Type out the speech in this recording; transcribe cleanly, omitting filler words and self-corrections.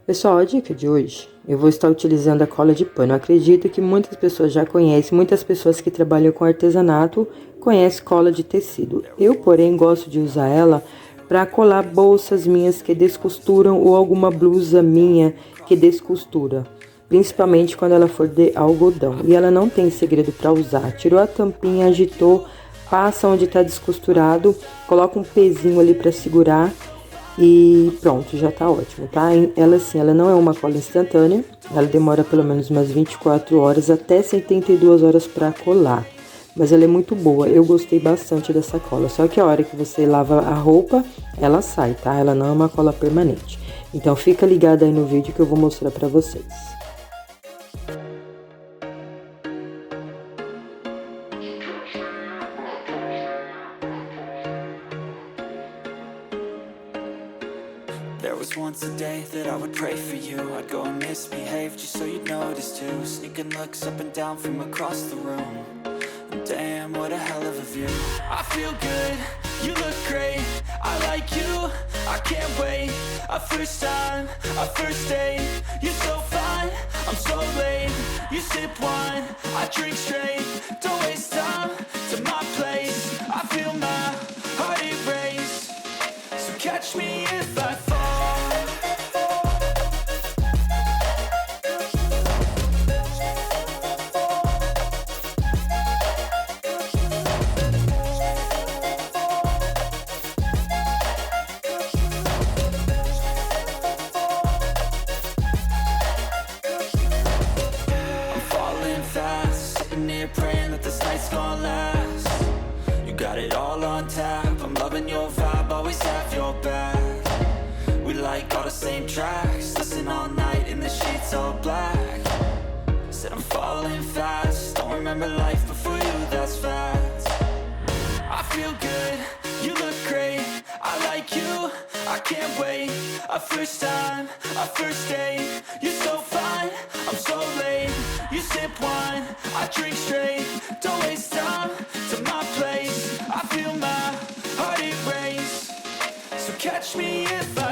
Pessoal, a dica de hoje, eu vou estar utilizando a cola de pano. Eu acredito que muitas pessoas já conhecem, muitas pessoas que trabalham com artesanato conhecem cola de tecido. Eu, porém, gosto de usar ela para colar bolsas minhas que descosturam ou alguma blusa minha que descostura. Principalmente quando ela for de algodão. E ela não tem segredo para usar. Tirou a tampinha, agitou, passa onde está descosturado, coloca um pezinho ali para segurar. E pronto, já tá ótimo, tá? Ela assim, ela não é uma cola instantânea, ela demora pelo menos umas 24 horas até 72 horas para colar. Mas ela é muito boa, eu gostei bastante dessa cola. Só que a hora que você lava a roupa, ela sai, tá? Ela não é uma cola permanente. Então fica ligado aí no vídeo que eu vou mostrar pra vocês. There was once a day that I would pray for you. I'd go and misbehave just so you'd notice too. Sneaking looks up and down from across the room. And damn, what a hell of a view. I feel good, you look great. I like you, I can't wait. A first time, a first date. You're so fine, I'm so late. You sip wine, I drink straight. Don't waste time to my place. I feel my heart erase. So catch me if I fall. Praying that this night's gonna last. You got it all on tap. I'm loving your vibe, always have your back. We like all the same tracks. Listen all night in the sheets all black. Said I'm falling fast. Don't remember life before you, that's fact. I feel good, you look great. I like you, I can't wait. A first time, a first date. You're so fine, I'm so late. You sip wine, I drink straight. Don't waste time to my place. I feel my heart erase. So catch me if I